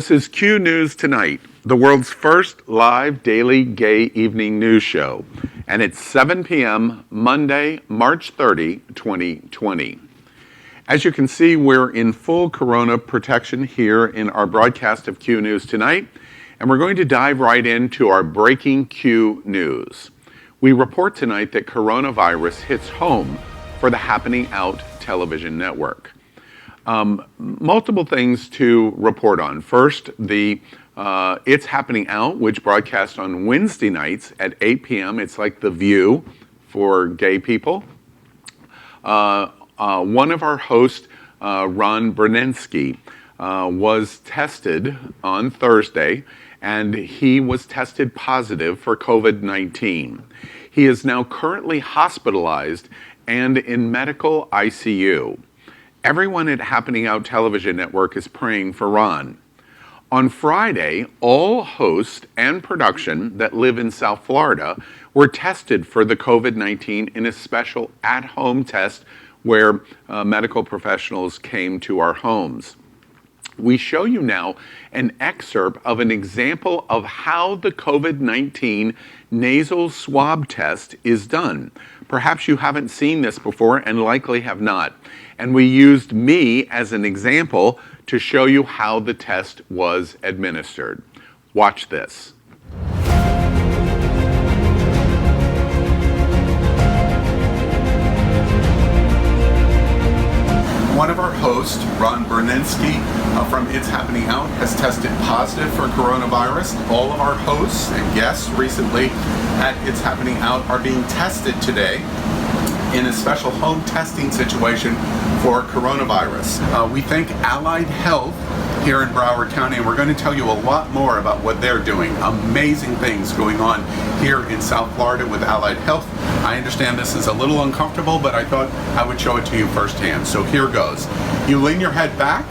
This is Q News Tonight, the world's first live daily gay evening news show. And it's 7 p.m. Monday, March 30, 2020. As you can see, we're in full corona protection here in our broadcast of Q News Tonight. And we're going to dive right into our breaking Q News. We report tonight that coronavirus hits home for the Happening Out television network. Multiple things to report on. First, the It's Happening Out, which broadcasts on Wednesday nights at 8 p.m. It's like The View for gay people. One of our hosts, Ron Brunensky, was tested on Thursday, and he was tested positive for COVID-19. He is now currently hospitalized and in medical ICU. Everyone at Happening Out Television Network is praying for Ron. On Friday, all hosts and production that live in South Florida were tested for the COVID-19 in a special at-home test where medical professionals came to our homes. We show you now an excerpt of an example of how the COVID-19 nasal swab test is done. Perhaps you haven't seen this before and likely have not. And we used me as an example to show you how the test was administered. Watch this. One of our hosts, Ron Brunensky from It's Happening Out, has tested positive for coronavirus. All of our hosts and guests recently at It's Happening Out are being tested today in a special home testing situation for coronavirus. We thank Allied Health here in Broward County, and we're going to tell you a lot more about what they're doing. Amazing things going on here in South Florida with Allied Health. I understand this is a little uncomfortable, but I thought I would show it to you firsthand. So here goes. You lean your head back,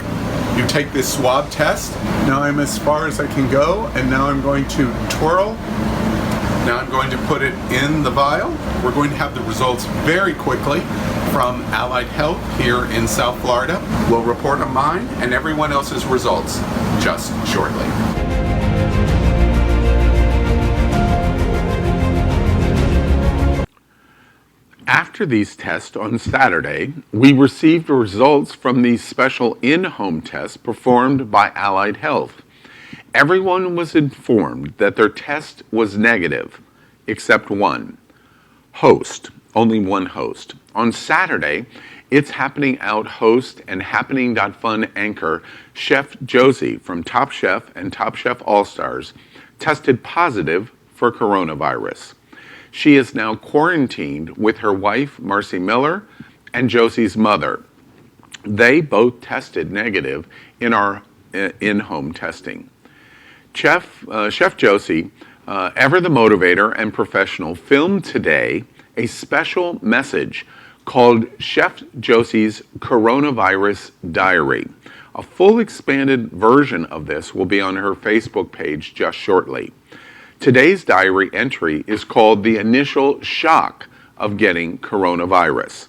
you take this swab test. Now I'm as far as I can go, and now I'm going to twirl. Now I'm going to put it in the vial. We're going to have the results very quickly from Allied Health here in South Florida. We'll report on mine and everyone else's results just shortly. After these tests on Saturday, we received results from these special in-home tests performed by Allied Health. Everyone was informed that their test was negative, except one host, only one host. On Saturday, It's Happening Out host and Happening.Fun anchor Chef Josie from Top Chef and Top Chef All-Stars tested positive for coronavirus. She is now quarantined with her wife, Marcy Miller, and Josie's mother. They both tested negative in our in-home testing. Chef Josie, ever the motivator and professional, filmed today a special message called Chef Josie's Coronavirus Diary. A full expanded version of this will be on her Facebook page just shortly. Today's diary entry is called The Initial Shock of Getting Coronavirus,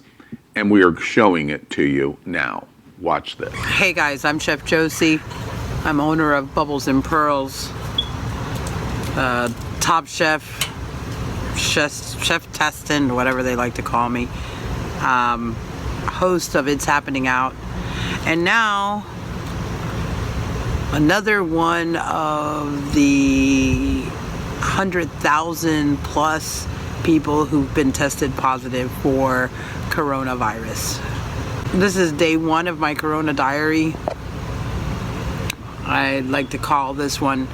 and we are showing it to you now. Watch this. Hey guys, I'm Chef Josie. I'm owner of Bubbles and Pearls, Top Chef, Chef Testin, whatever they like to call me, host of It's Happening Out, and now another one of the 100,000 plus people who've been tested positive for coronavirus. This is day one of my Corona Diary. I'd like to title this one,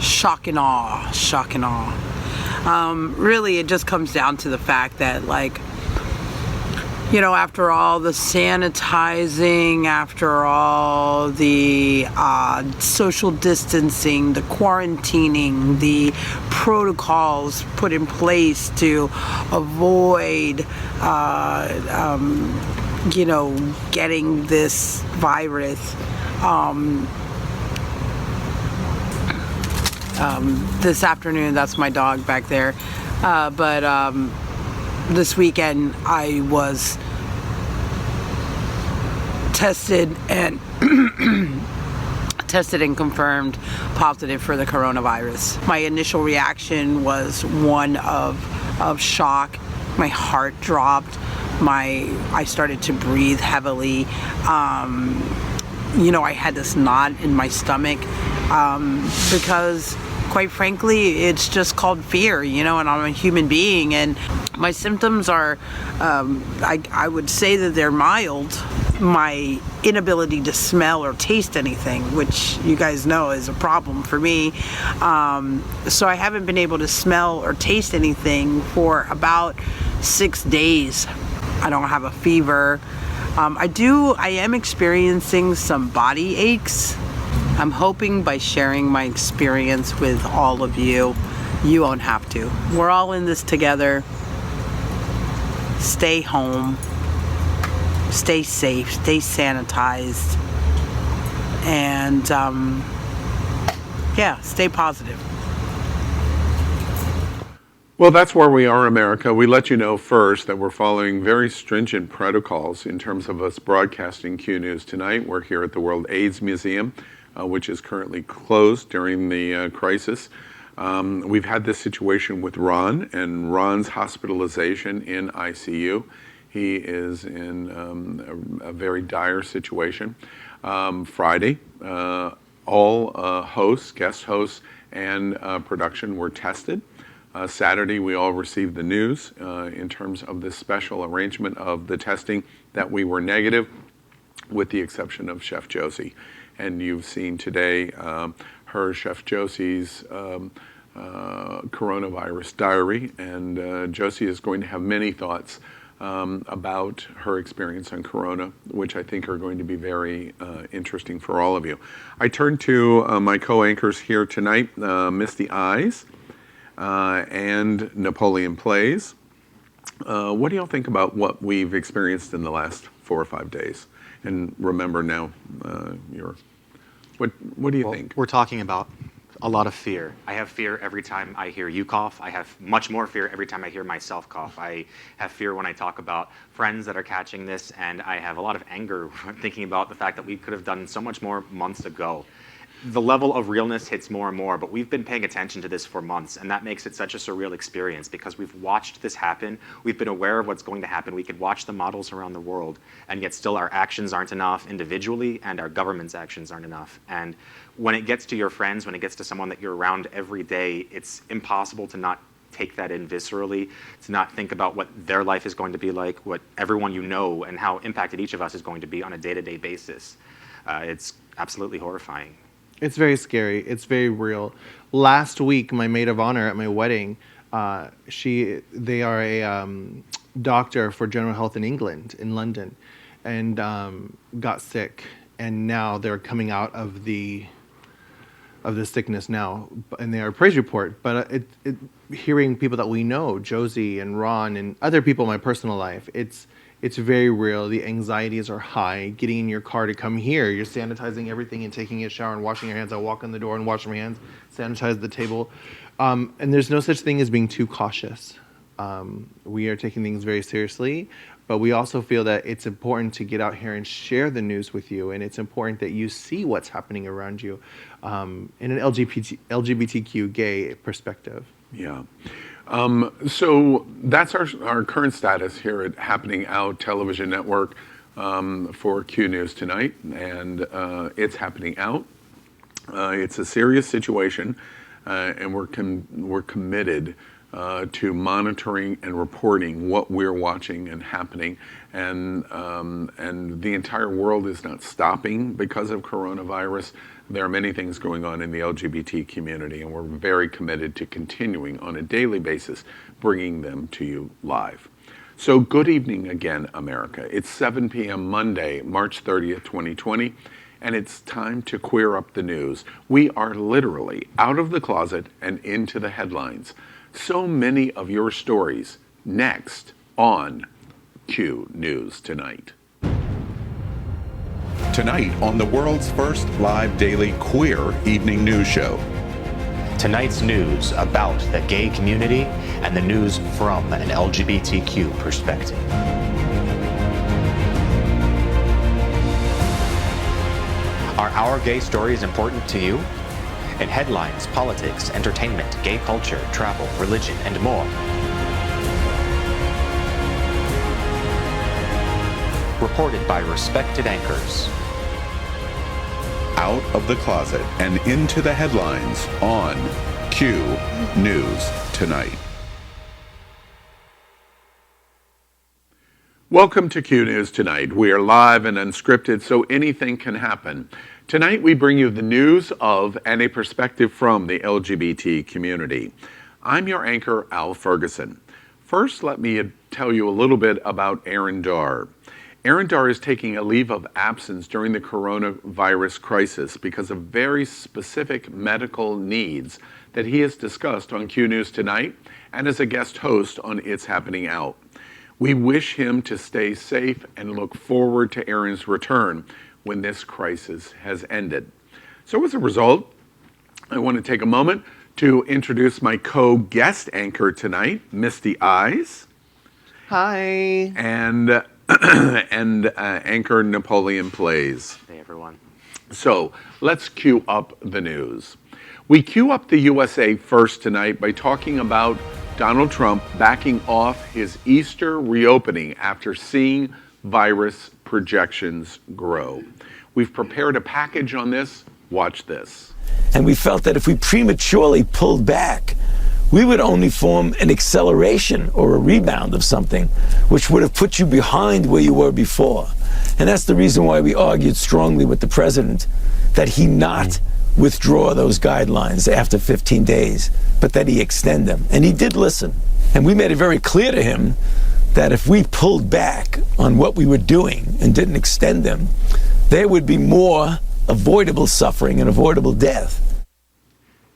Shock and Awe, Shock and Awe. Really, it just comes down to the fact that, like, you know, after all the sanitizing, after all the social distancing, the quarantining, the protocols put in place to avoid, you know, getting this virus, this afternoon, that's my dog back there, but this weekend I was tested and tested and confirmed positive for the coronavirus. My initial reaction was one of shock. My heart dropped. I started to breathe heavily. I had this knot in my stomach because, quite frankly, it's just called fear, and I'm a human being, and my symptoms are, I would say that they're mild. My inability to smell or taste anything, which you guys know is a problem for me. So I haven't been able to smell or taste anything for about 6 days. I don't have a fever. I am experiencing some body aches. I'm hoping by sharing my experience with all of you, you won't have to. We're all in this together. Stay home. Stay safe. Stay sanitized. And, stay positive. Well, that's where we are, America. We let you know first that we're following very stringent protocols in terms of us broadcasting Q News tonight. We're here at the World AIDS Museum, which is currently closed during the crisis. We've had this situation with Ron and Ron's hospitalization in ICU. He is in a very dire situation. Friday, all hosts, guest hosts, and production were tested. Saturday, we all received the news in terms of this special arrangement of the testing that we were negative, with the exception of Chef Josie. And you've seen today her, Chef Josie's coronavirus diary, and Josie is going to have many thoughts about her experience on corona, which I think are going to be very interesting for all of you. I turn to my co-anchors here tonight, Misty Eyes and Napoleon Plays. What do y'all think about what we've experienced in the last 4 or 5 days? And remember now, what do you think? We're talking about a lot of fear. I have fear every time I hear you cough. I have much more fear every time I hear myself cough. I have fear when I talk about friends that are catching this, and I have a lot of anger thinking about the fact that we could have done so much more months ago. The level of realness hits more and more, but we've been paying attention to this for months, and that makes it such a surreal experience because we've watched this happen. We've been aware of what's going to happen. We could watch the models around the world, and yet still our actions aren't enough individually, and our government's actions aren't enough. And when it gets to your friends, when it gets to someone that you're around every day, it's impossible to not take that in viscerally, to not think about what their life is going to be like, what everyone you know, and how impacted each of us is going to be on a day-to-day basis. It's absolutely horrifying. It's very scary. It's very real. Last week, my maid of honor at my wedding, they are a doctor for general health in England, in London, and got sick. And now they're coming out of the sickness now, and they are a praise report. But hearing people that we know, Josie and Ron and other people in my personal life, it's very real. The anxieties are high. Getting in your car to come here, you're sanitizing everything and taking a shower and washing your hands. I walk in the door and wash my hands, sanitize the table. And there's no such thing as being too cautious. We are taking things very seriously, but we also feel that it's important to get out here and share the news with you, and it's important that you see what's happening around you in an LGBTQ gay perspective. Yeah. So that's our current status here at Happening Out Television Network for Q News tonight, and it's happening out. It's a serious situation, and we're committed to monitoring and reporting what we're watching and happening, and the entire world is not stopping because of coronavirus. There are many things going on in the LGBT community, and we're very committed to continuing on a daily basis, bringing them to you live. So good evening again, America. It's 7 p.m. Monday, March 30th, 2020, and it's time to queer up the news. We are literally out of the closet and into the headlines. So many of your stories next on Q News Tonight. Tonight on the world's first live daily queer evening news show. Tonight's news about the gay community and the news from an LGBTQ perspective. Are our gay stories important to you? In headlines, politics, entertainment, gay culture, travel, religion, and more. Reported by respected anchors. Out of the closet and into the headlines on Q News Tonight. Welcome to Q News Tonight. We are live and unscripted, so anything can happen. Tonight we bring you the news of and a perspective from the LGBT community. I'm your anchor, Al Ferguson. First, let me tell you a little bit about Aaron Darr. Aaron Darr is taking a leave of absence during the coronavirus crisis because of very specific medical needs that he has discussed on Q News Tonight and as a guest host on It's Happening Out. We wish him to stay safe and look forward to Aaron's return when this crisis has ended. So as a result, I want to take a moment to introduce my co-guest anchor tonight, Misty Eyes. Hi. And anchor Napoleon Plays. Hey, everyone. So let's cue up the news. We cue up the USA first tonight by talking about Donald Trump backing off his Easter reopening after seeing virus projections grow. We've prepared a package on this. Watch this. And we felt that if we prematurely pulled back, we would only form an acceleration or a rebound of something which would have put you behind where you were before. And that's the reason why we argued strongly with the president that he not withdraw those guidelines after 15 days, but that he extend them. And he did listen. And we made it very clear to him that if we pulled back on what we were doing and didn't extend them, there would be more avoidable suffering and avoidable death.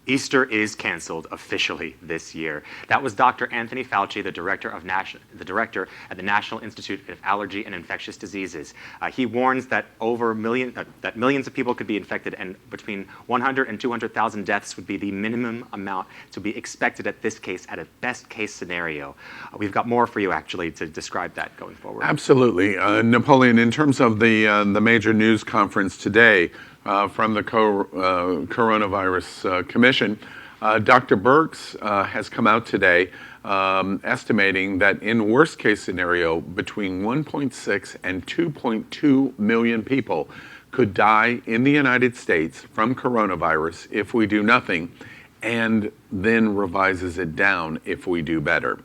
Easter is canceled officially this year. That was Dr. Anthony Fauci, the director at the National Institute of Allergy and Infectious Diseases. He warns that that millions of people could be infected, and between 100 and 200,000 deaths would be the minimum amount to be expected at a best case scenario. We've got more for you actually to describe that going forward. Absolutely, Napoleon. In terms of the major news conference today. From the Coronavirus Commission. Dr. Birx has come out today estimating that in worst case scenario, between 1.6 and 2.2 million people could die in the United States from coronavirus if we do nothing, and then revises it down if we do better.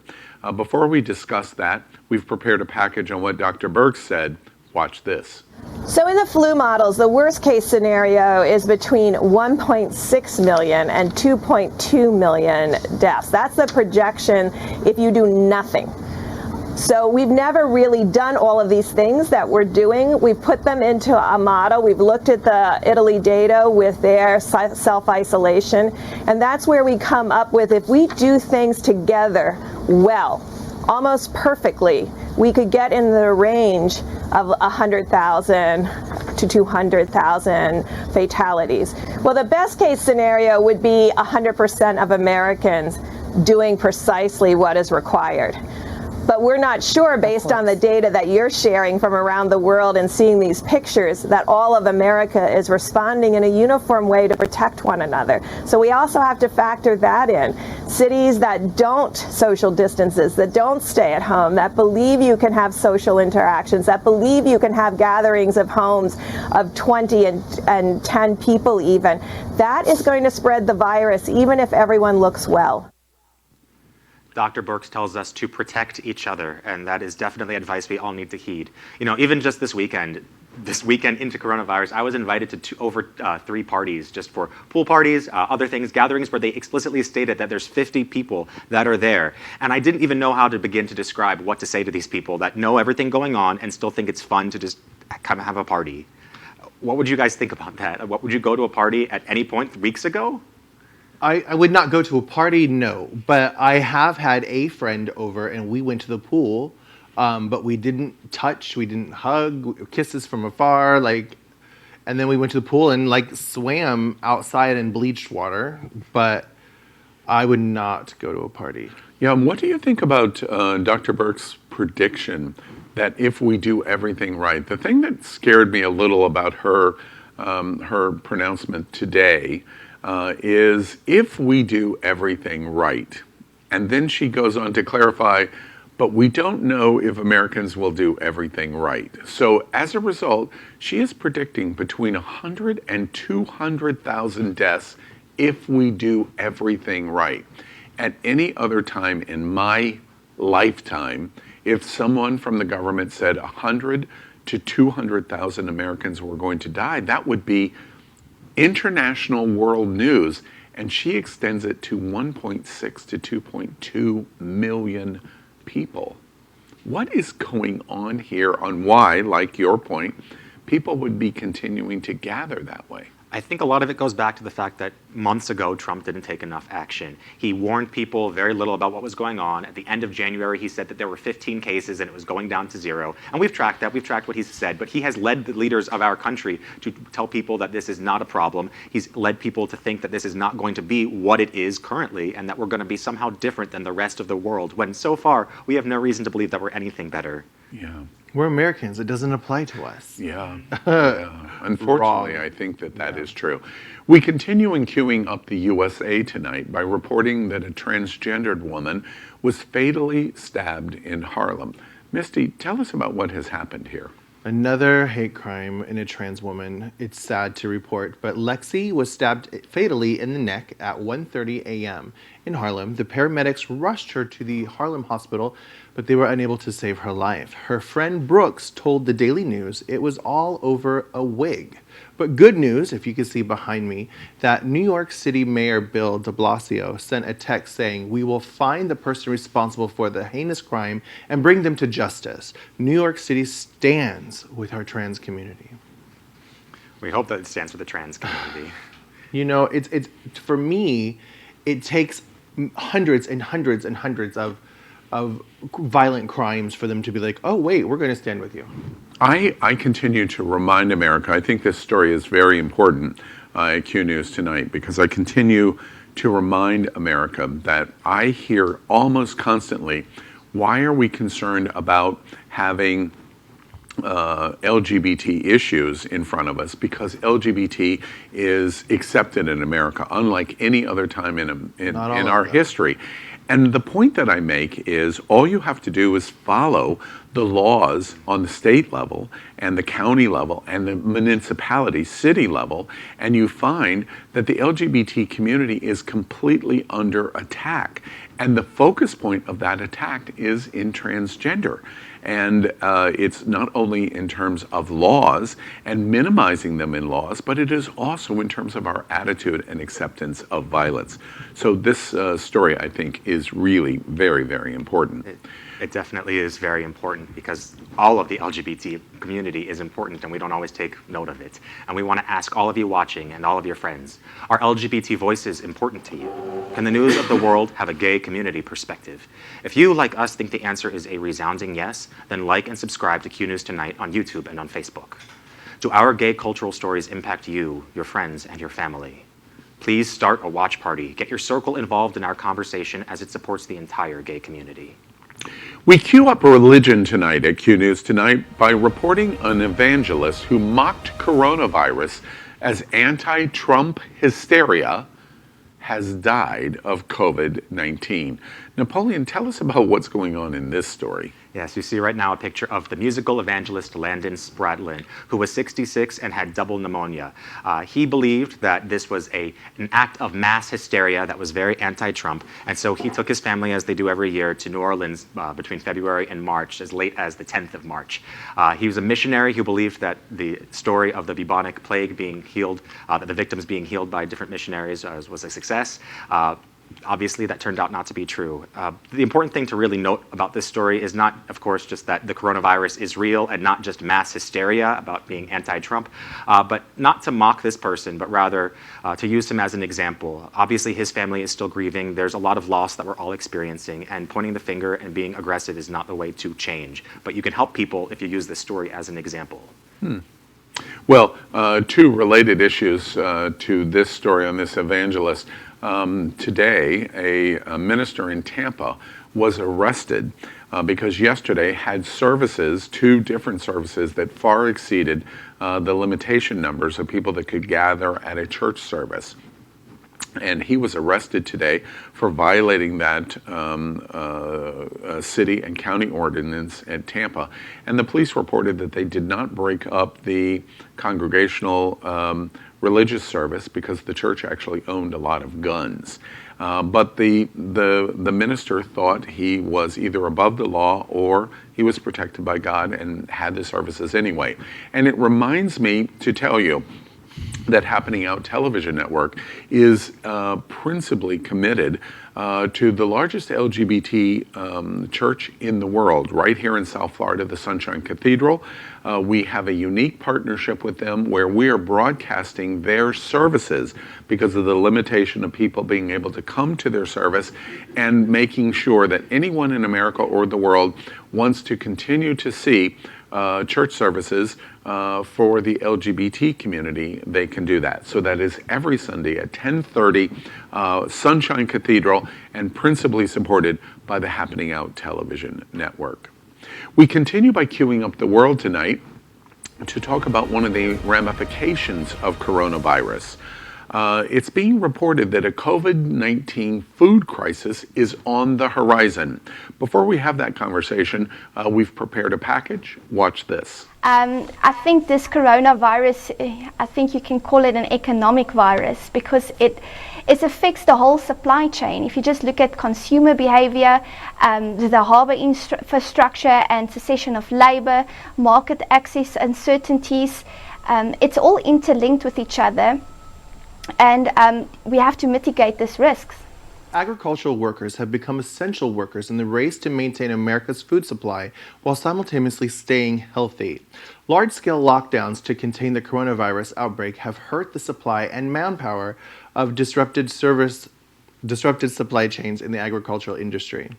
Before we discuss that, we've prepared a package on what Dr. Birx said. Watch this. So in the flu models, the worst case scenario is between 1.6 million and 2.2 million deaths. That's the projection if you do nothing. So we've never really done all of these things that we're doing. We've put them into a model. We've looked at the Italy data with their self-isolation, and that's where we come up with, if we do things together well, almost perfectly, we could get in the range of 100,000 to 200,000 fatalities. Well, the best case scenario would be 100% of Americans doing precisely what is required. But we're not sure, based on the data that you're sharing from around the world and seeing these pictures, that all of America is responding in a uniform way to protect one another. So we also have to factor that in. Cities that don't social distances, that don't stay at home, that believe you can have social interactions, that believe you can have gatherings of homes of 20 and 10 people even, that is going to spread the virus even if everyone looks well. Dr. Birx tells us to protect each other, and that is definitely advice we all need to heed. You know, even just this weekend into coronavirus, I was invited to over 3 parties, just for pool parties, other things, gatherings where they explicitly stated that there's 50 people that are there. And I didn't even know how to begin to describe what to say to these people that know everything going on and still think it's fun to just kind of have a party. What would you guys think about that? What, would you go to a party at any point weeks ago? I would not go to a party, no. But I have had a friend over and we went to the pool, but we didn't touch, we didn't hug, kisses from afar, and then we went to the pool and swam outside in bleached water. But I would not go to a party. Yeah, what do you think about Dr. Birx's prediction that if we do everything right, the thing that scared me a little about her her pronouncement today, is if we do everything right. And then she goes on to clarify, but we don't know if Americans will do everything right. So as a result, she is predicting between 100 and 200,000 deaths if we do everything right. At any other time in my lifetime, if someone from the government said 100 to 200,000 Americans were going to die, that would be international world news. And she extends it to 1.6 to 2.2 million people. What is going on here on why, like your point, people would be continuing to gather that way? I think a lot of it goes back to the fact that months ago, Trump didn't take enough action. He warned people very little about what was going on. At the end of January, he said that there were 15 cases and it was going down to 0. And we've tracked that. We've tracked what he's said. But he has led the leaders of our country to tell people that this is not a problem. He's led people to think that this is not going to be what it is currently and that we're going to be somehow different than the rest of the world, when so far we have no reason to believe that we're anything better. Yeah. We're Americans. It doesn't apply to us. Yeah. Unfortunately, I think that is true. We continue in queuing up the USA tonight by reporting that a transgendered woman was fatally stabbed in Harlem. Misty, tell us about what has happened here. Another hate crime in a trans woman. It's sad to report, but Lexi was stabbed fatally in the neck at 1:30 a.m. in Harlem. The paramedics rushed her to the Harlem hospital, but they were unable to save her life. Her friend Brooks told the Daily News it was all over a wig. But good news, if you can see behind me, that New York City Mayor Bill de Blasio sent a text saying, "We will find the person responsible for the heinous crime and bring them to justice. New York City stands with our trans community." We hope that it stands for the trans community. You know, it's for me, it takes hundreds and hundreds and hundreds of violent crimes for them to be like, oh, wait, we're going to stand with you. I continue to remind America, I think this story is very important at Q News tonight, because I continue to remind America that I hear almost constantly, why are we concerned about having LGBT issues in front of us? Because LGBT is accepted in America, unlike any other time in our history. And the point that I make is all you have to do is follow the laws on the state level and the county level and the municipality, city level, and you find that the LGBT community is completely under attack. And the focus point of that attack is in transgender. And it's not only in terms of laws and minimizing them in laws, but it is also in terms of our attitude and acceptance of violence. So this story, I think, is really very, very important. It definitely is very important, because all of the LGBT community is important and we don't always take note of it. And we want to ask all of you watching and all of your friends, are LGBT voices important to you? Can the news of the world have a gay community perspective? If you, like us, think the answer is a resounding yes, then like and subscribe to Q News Tonight on YouTube and on Facebook. Do our gay cultural stories impact you, your friends, and your family? Please start a watch party. Get your circle involved in our conversation, as it supports the entire gay community. We queue up religion tonight at Q News Tonight by reporting an evangelist who mocked coronavirus as anti-Trump hysteria has died of COVID-19. Napoleon, tell us about what's going on in this story. Yes, you see right now a picture of the musical evangelist Landon Spradlin, who was 66 and had double pneumonia. He believed that this was an act of mass hysteria that was very anti-Trump, and so he took his family, as they do every year, to New Orleans between February and March, as late as the 10th of March. He was a missionary who believed that the story of the bubonic plague being healed, that the victims being healed by different missionaries was a success. Obviously, that turned out not to be true. The important thing to really note about this story is not, of course, just that the coronavirus is real and not just mass hysteria about being anti-Trump, but not to mock this person, but rather to use him as an example. Obviously, his family is still grieving. There's a lot of loss that we're all experiencing, and pointing the finger and being aggressive is not the way to change. But you can help people if you use this story as an example. Well, two related issues to this story on this evangelist. Today, a minister in Tampa was arrested because yesterday had services, two different services that far exceeded the limitation numbers of people that could gather at a church service. And he was arrested today for violating that city and county ordinance at Tampa. And the police reported that they did not break up the congregational religious service because the church actually owned a lot of guns. But the minister thought he was either above the law or he was protected by God and had the services anyway. And it reminds me to tell you that Happening Out television network is principally committed to the largest LGBT church in the world, right here in South Florida, the Sunshine Cathedral. We have a unique partnership with them where we are broadcasting their services because of the limitation of people being able to come to their service, and making sure that anyone in America or the world wants to continue to see church services for the LGBT community, they can do that. So that is every Sunday at 10:30, Sunshine Cathedral, and principally supported by the Happening Out television network. We continue by queuing up the world tonight to talk about one of the ramifications of coronavirus. It's being reported that a COVID-19 food crisis is on the horizon. Before we have that conversation, we've prepared a package. Watch this. I think this coronavirus, I think you can call it an economic virus because it affects the whole supply chain. If you just look at consumer behavior, the harbor infrastructure and cessation of labor, market access uncertainties, it's all interlinked with each other. And we have to mitigate these risks. Agricultural workers have become essential workers in the race to maintain America's food supply while simultaneously staying healthy. Large-scale lockdowns to contain the coronavirus outbreak have hurt the supply and manpower of disrupted supply chains in the agricultural industry.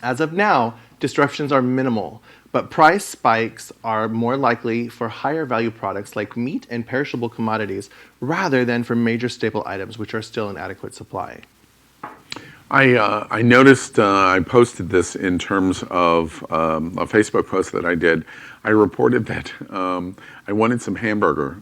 As of now, disruptions are minimal, but price spikes are more likely for higher value products like meat and perishable commodities rather than for major staple items which are still in adequate supply. I noticed, I posted this in terms of a Facebook post that I did. I reported that I wanted some hamburger,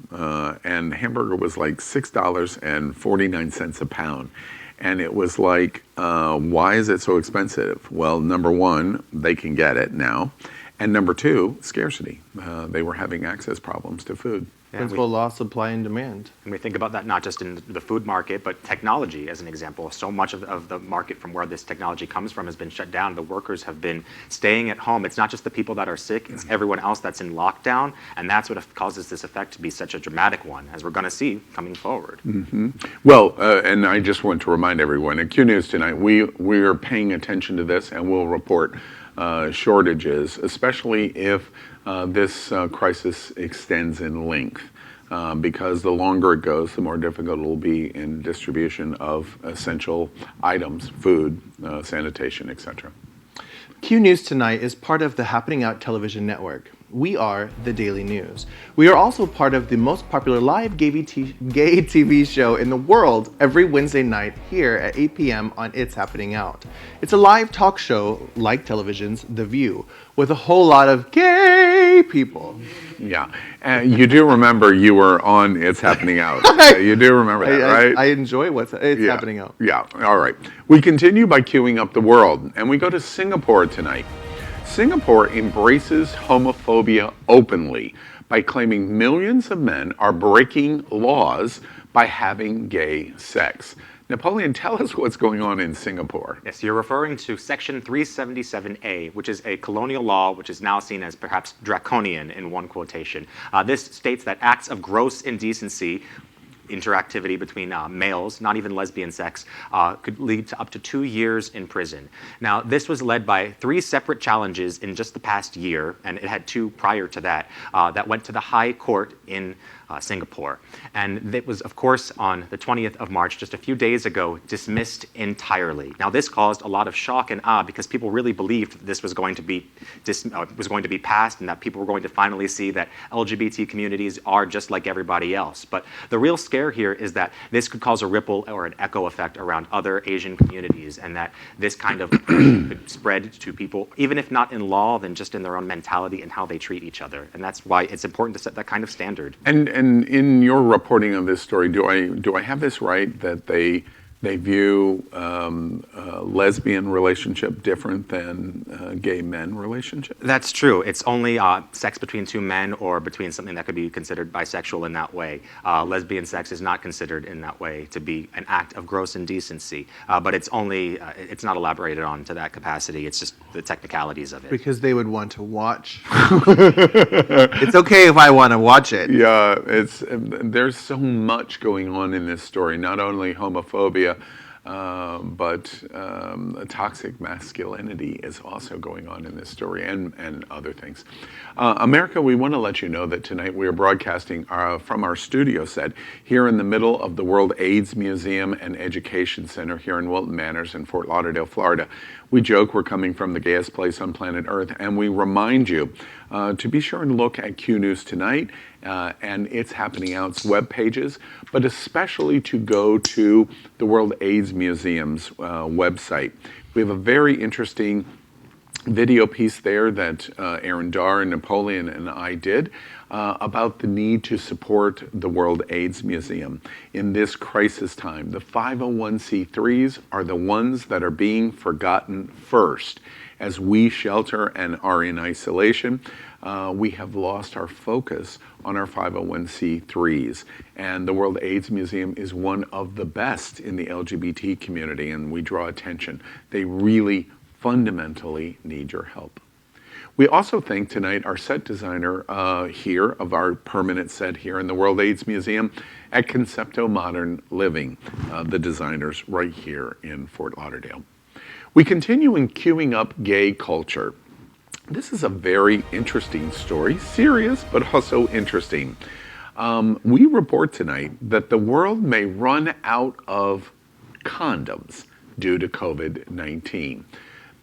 and hamburger was like $6.49 a pound. And it was like, why is it so expensive? Well, number one, they can get it now. And number two, scarcity. They were having access problems to food. Principle law, supply and demand. And we think about that not just in the food market, but technology as an example. So much of the market from where this technology comes from has been shut down. The workers have been staying at home. It's not just the people that are sick, it's everyone else that's in lockdown. And that's what causes this effect to be such a dramatic one, as we're going to see coming forward. Mm-hmm. Well, and I just want to remind everyone, at Q News tonight, we are paying attention to this, and we'll report shortages, especially if this crisis extends in length, because the longer it goes, the more difficult it will be in distribution of essential items, food, sanitation, etc. Q News Tonight is part of the Happening Out television network. We are the Daily News. We are also part of the most popular live gay TV show in the world every Wednesday night here at 8 p.m. on It's Happening Out. It's a live talk show like television's The View with a whole lot of gay people. Yeah, and you do remember you were on It's Happening Out. You do remember that, right? I enjoy it's happening out. Yeah, all right. We continue by queuing up the world, and we go to Singapore tonight. Singapore embraces homophobia openly by claiming millions of men are breaking laws by having gay sex. Napoleon, tell us what's going on in Singapore. Yes, you're referring to Section 377A, which is a colonial law which is now seen as perhaps draconian in one quotation. This states that acts of gross indecency, interactivity between males, not even lesbian sex, could lead to up to 2 years in prison. Now, this was led by 3 separate challenges in just the past year, and it had 2 prior to that, that went to the High Court in Singapore. And it was, of course, on the 20th of March, just a few days ago, dismissed entirely. Now, this caused a lot of shock and awe because people really believed that this was going to be passed and that people were going to finally see that LGBT communities are just like everybody else. But the real scare here is that this could cause a ripple or an echo effect around other Asian communities, and that this kind of could spread to people, even if not in law, then just in their own mentality and how they treat each other. And that's why it's important to set that kind of standard. And in your reporting of this story, do I have this right that they view lesbian relationship different than gay men relationship? That's true. It's only sex between two men or between something that could be considered bisexual in that way. Lesbian sex is not considered in that way to be an act of gross indecency, but it's only it's not elaborated on to that capacity. It's just the technicalities of it. Because they would want to watch. It's okay if I want to watch it. Yeah, there's so much going on in this story. Not only homophobia, but toxic masculinity is also going on in this story, and other things. America, we want to let you know that tonight we are broadcasting from our studio set here in the middle of the World AIDS Museum and Education Center here in Wilton Manors in Fort Lauderdale, Florida. We joke we're coming from the gayest place on planet Earth, and we remind you to be sure and look at Q News Tonight and It's Happening Out's web pages, but especially to go to the World AIDS Museum's website. We have a very interesting video piece there that Aaron Darr and Napoleon and I did about the need to support the World AIDS Museum in this crisis time. The 501c3s are the ones that are being forgotten first. As we shelter and are in isolation, we have lost our focus on our 501c3s. And the World AIDS Museum is one of the best in the LGBT community, and we draw attention. They really fundamentally need your help. We also thank tonight our set designer here of our permanent set here in the World AIDS Museum at Concepto Modern Living, the designers right here in Fort Lauderdale. We continue in queuing up gay culture. This is a very interesting story, serious but also interesting. We report tonight that the world may run out of condoms due to COVID-19.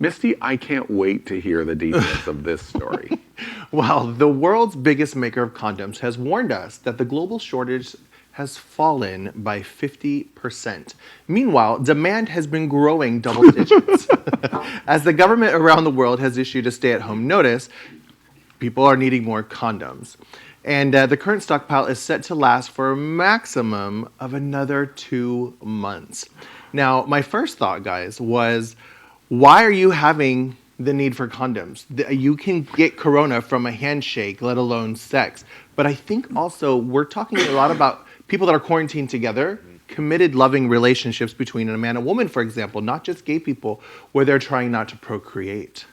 Misty, I can't wait to hear the details of this story. Well, the world's biggest maker of condoms has warned us that the global shortage has fallen by 50%. Meanwhile, demand has been growing double digits. As the government around the world has issued a stay-at-home notice, people are needing more condoms. And the current stockpile is set to last for a maximum of another 2 months. Now, my first thought, guys, was, why are you having the need for condoms? You can get corona from a handshake, let alone sex. But I think also we're talking a lot about people that are quarantined together, committed, loving relationships between a man and woman, for example, not just gay people, where they're trying not to procreate.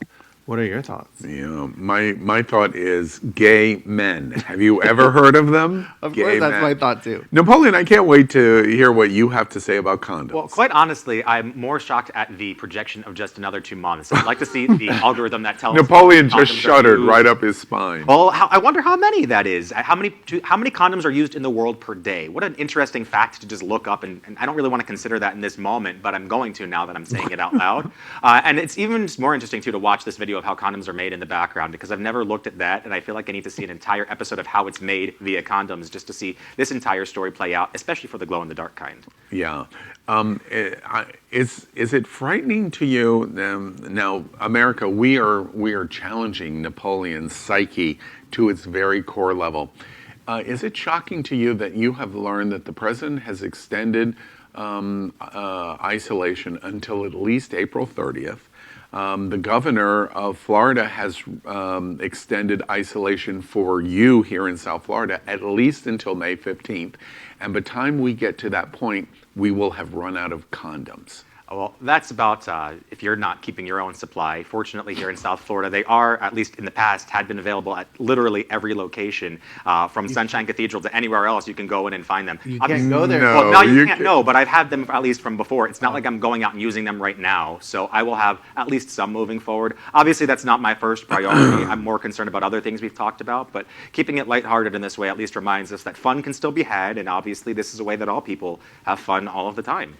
What are your thoughts? Yeah, my thought is gay men. Have you ever heard of them? Of course, that's my thought too. Napoleon, I can't wait to hear what you have to say about condoms. Well, quite honestly, I'm more shocked at the projection of just another 2 months. I'd like to see the algorithm that tells Napoleon just shuddered right up his spine. Well, I wonder how many that is. How many condoms are used in the world per day? What an interesting fact to just look up, and I don't really want to consider that in this moment, but I'm going to now that I'm saying it out loud. And it's even more interesting too to watch this video of how condoms are made in the background, because I've never looked at that, and I feel like I need to see an entire episode of how it's made via condoms just to see this entire story play out, especially for the glow-in-the-dark kind. Yeah. Is it frightening to you? Now, America, we are challenging Napoleon's psyche to its very core level. Is it shocking to you that you have learned that the president has extended isolation until at least April 30th? The governor of Florida has extended isolation for you here in South Florida at least until May 15th. And by the time we get to that point, we will have run out of condoms. Well, that's about if you're not keeping your own supply. Fortunately, here in South Florida, they are, at least in the past, had been available at literally every location, from Sunshine Cathedral to anywhere else. You can go in and find them. You can't go there. No. Well, now you you can't can- know, but I've had them at least from before. It's not like I'm going out and using them right now, so I will have at least some moving forward. Obviously, that's not my first priority. I'm more concerned about other things we've talked about, but keeping it lighthearted in this way at least reminds us that fun can still be had, and obviously this is a way that all people have fun all of the time.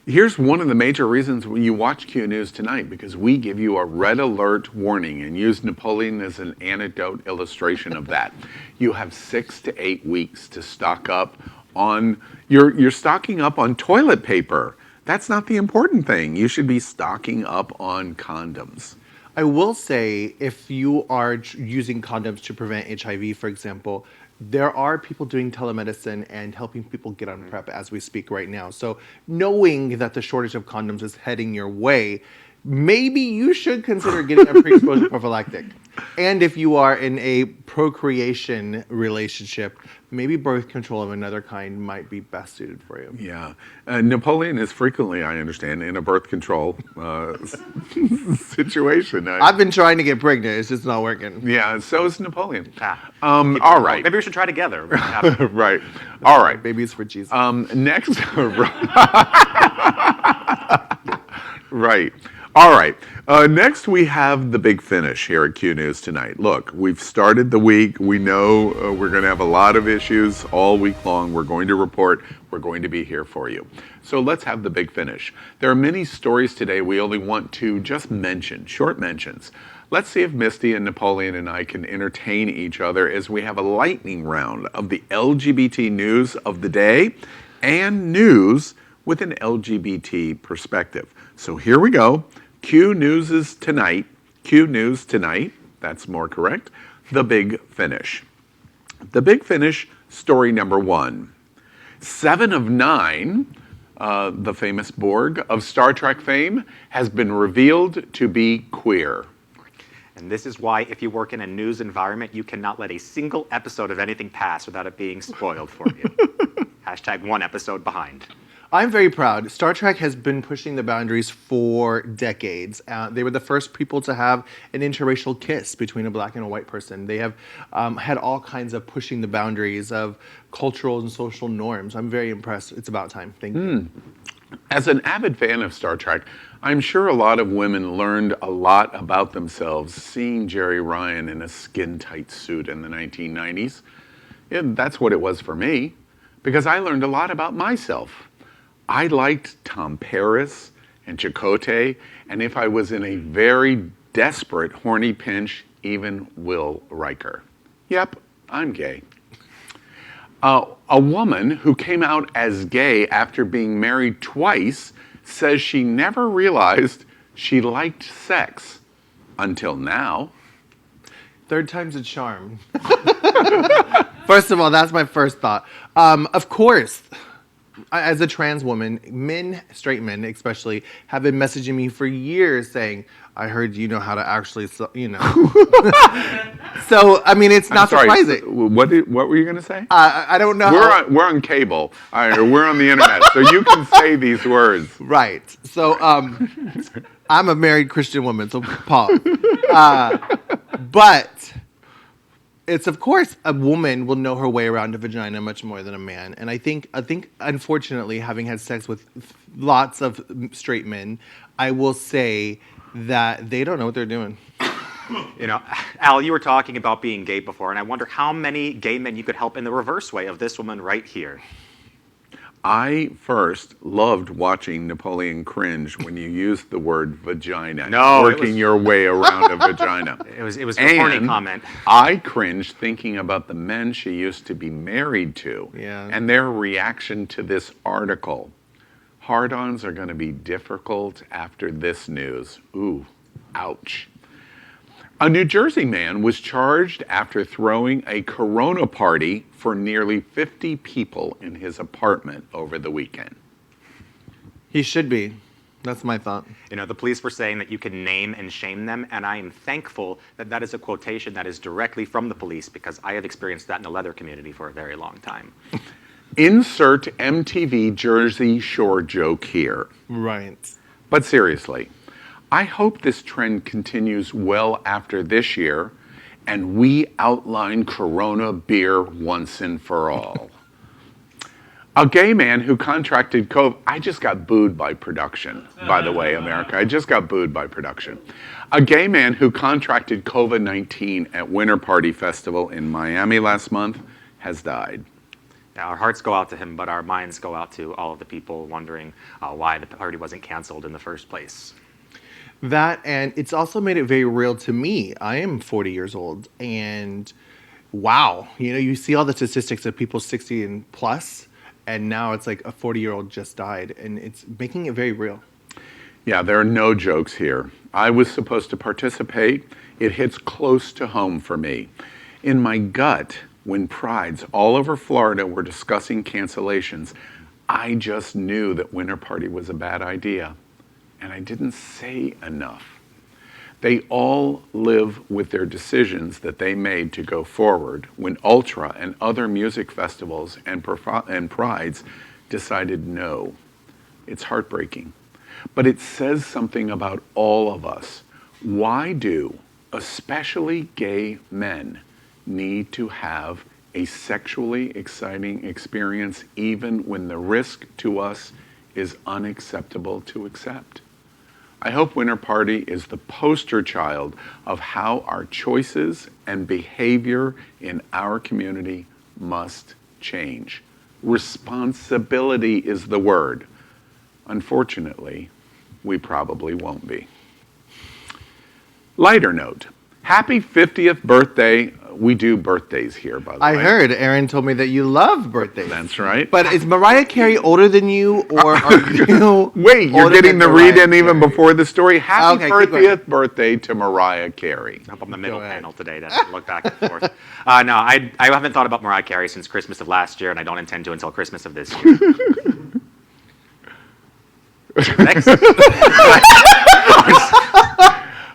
Here's one of the major reasons when you watch Q News tonight, because we give you a red alert warning and use Napoleon as an anecdote illustration of that. You have 6 to 8 weeks to stock up on, you're stocking up on toilet paper. That's not the important thing. You should be stocking up on condoms. I will say, if you are using condoms to prevent HIV, for example, there are people doing telemedicine and helping people get on PrEP as we speak right now. So knowing that the shortage of condoms is heading your way, maybe you should consider getting a pre-exposure prophylactic. And if you are in a procreation relationship, maybe birth control of another kind might be best suited for you. Yeah. Napoleon is frequently, I understand, in a birth control situation. I've been trying to get pregnant. It's just not working. Yeah, so is Napoleon. All right. Maybe we should try together. Right. All right. Babies for Jesus. Next. Right. All right. Next, we have the big finish here at Q News tonight. Look, we've started the week. We know we're going to have a lot of issues all week long. We're going to report. We're going to be here for you. So let's have the big finish. There are many stories today we only want to just mention, short mentions. Let's see if Misty and Napoleon and I can entertain each other as we have a lightning round of the LGBT news of the day and news with an LGBT perspective. So here we go. Q News is tonight. Q News tonight. That's more correct. The big finish. The big finish, story number 1. 7 of 9, the famous Borg of Star Trek fame, has been revealed to be queer. And this is why, if you work in a news environment, you cannot let a single episode of anything pass without it being spoiled for you. Hashtag 1 episode behind. I'm very proud. Star Trek has been pushing the boundaries for decades. They were the first people to have an interracial kiss between a black and a white person. They have had all kinds of pushing the boundaries of cultural and social norms. I'm very impressed. It's about time. Thank you. As an avid fan of Star Trek, I'm sure a lot of women learned a lot about themselves seeing Jerry Ryan in a skin-tight suit in the 1990s. Yeah, that's what it was for me, because I learned a lot about myself. I liked Tom Paris and Chakotay, and if I was in a very desperate, horny pinch, even Will Riker. Yep, I'm gay. A woman who came out as gay after being married twice says she never realized she liked sex until now. Third time's a charm. First of all, that's my first thought. Of course, as a trans woman, men, straight men especially, have been messaging me for years saying, I heard you know how to actually, you know. So, I mean, it's not surprising. What were you going to say? I don't know. We're on cable. We're on the internet, so you can say these words. Right. So, I'm a married Christian woman, so pause. But it's, of course, a woman will know her way around a vagina much more than a man. And I think, unfortunately, having had sex with lots of straight men, I will say that they don't know what they're doing. You know, Al, you were talking about being gay before, and I wonder how many gay men you could help in the reverse way of this woman right here. I first loved watching Napoleon cringe when you used the word vagina. No, working your way around a vagina. It was a corny And comment. I cringed thinking about the men she used to be married to, and their reaction to this article. Hard-ons are going to be difficult after this news. Ooh, ouch. A New Jersey man was charged after throwing a Corona party for nearly 50 people in his apartment over the weekend. He should be. That's my thought. You know, the police were saying that you can name and shame them, and I am thankful that that is a quotation that is directly from the police, because I have experienced that in the leather community for a very long time. Insert MTV Jersey Shore joke here. Right. But seriously, I hope this trend continues well after this year and we outline Corona beer once and for all. A gay man who contracted COVID, I just got booed by production, by the way, America. I just got booed by production. A gay man who contracted COVID-19 at Winter Party Festival in Miami last month has died. Yeah, our hearts go out to him, but our minds go out to all of the people wondering why the party wasn't canceled in the first place. That, and it's also made it very real to me. I am 40 years old, and wow, you know, you see all the statistics of people 60 and plus, and now it's like a 40-year-old just died, and it's making it very real. Yeah, there are no jokes here. I was supposed to participate. It hits close to home for me. In my gut, when prides all over Florida were discussing cancellations, I just knew that Winter Party was a bad idea. And I didn't say enough. They all live with their decisions that they made to go forward when Ultra and other music festivals and prides decided no. It's heartbreaking. But it says something about all of us. Why do, especially gay men, need to have a sexually exciting experience even when the risk to us is unacceptable to accept? I hope Winter Party is the poster child of how our choices and behavior in our community must change. Responsibility is the word. Unfortunately, we probably won't be. Lighter note, happy 50th birthday. We do birthdays here, by the way. I heard Aaron told me that you love birthdays. That's right. But is Mariah Carey older than you, or are you? Wait, you're older getting than the read in Mariah even Carey? before the story. Happy Okay, keep going. 30th birthday to Mariah Carey. Up on the middle Go ahead. panel today to look back and forth. No, I haven't thought about Mariah Carey since Christmas of last year, and I don't intend to until Christmas of this year. Next.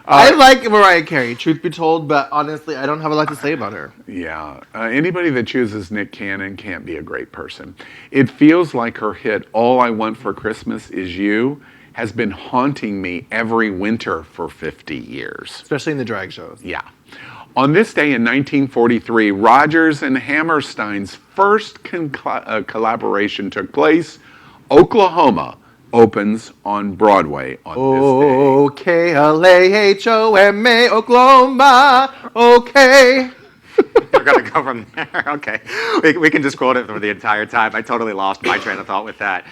I like Mariah Carey, truth be told, but honestly, I don't have a lot to say about her. Yeah, anybody that chooses Nick Cannon can't be a great person. It feels like her hit, All I Want for Christmas Is You, has been haunting me every winter for 50 years. Especially in the drag shows. Yeah. On this day in 1943, Rodgers and Hammerstein's first collaboration took place. Oklahoma opens on Broadway on this day. Oklahoma, Oklahoma, okay. We're going to go from there. Okay. We can just quote it for the entire time. I totally lost my train of thought with that.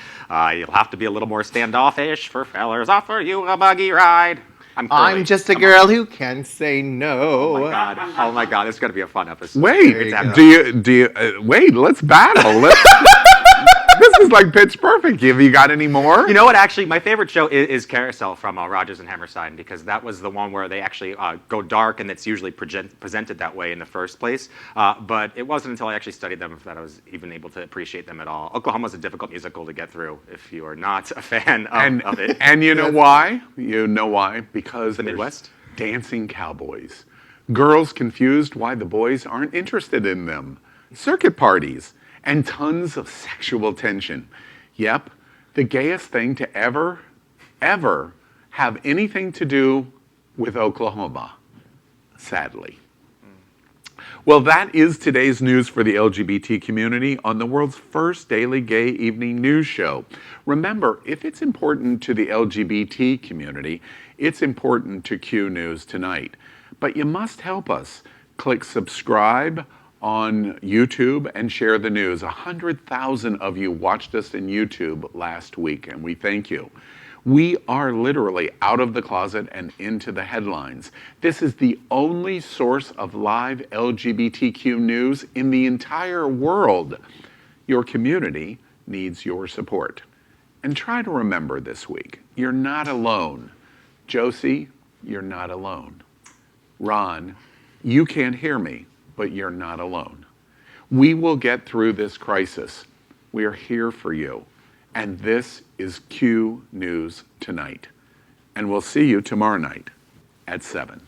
You'll have to be a little more standoffish for fellers. Offer you a buggy ride. I'm just a girl who can say no. Oh my God. Oh my God. This is going to be a fun episode. Wait, It's do you wait, let's battle. This is like Pitch Perfect. Have you got any more? You know what? Actually, my favorite show is Carousel from Rodgers and Hammerstein, because that was the one where they actually go dark, and it's usually presented that way in the first place. But it wasn't until I actually studied them that I was even able to appreciate them at all. Oklahoma's a difficult musical to get through if you are not a fan of it. And you know why? You know why? Because The Midwest? Dancing cowboys. Girls confused why the boys aren't interested in them. Circuit parties. And tons of sexual tension. Yep, the gayest thing to ever have anything to do with Oklahoma, sadly. Well, that is today's news for the LGBT community on the world's first daily gay evening news show. Remember, if it's important to the LGBT community, it's important to Q News Tonight. But you must help us. Click subscribe on YouTube and share the news. 100,000 of you watched us in YouTube last week, and we thank you. We are literally out of the closet and into the headlines. This is the only source of live LGBTQ news in the entire world. Your community needs your support. And try to remember this week, you're not alone. Josie, you're not alone. Ron, you can't hear me, but you're not alone. We will get through this crisis. We are here for you. And this is Q News Tonight. And we'll see you tomorrow night at 7.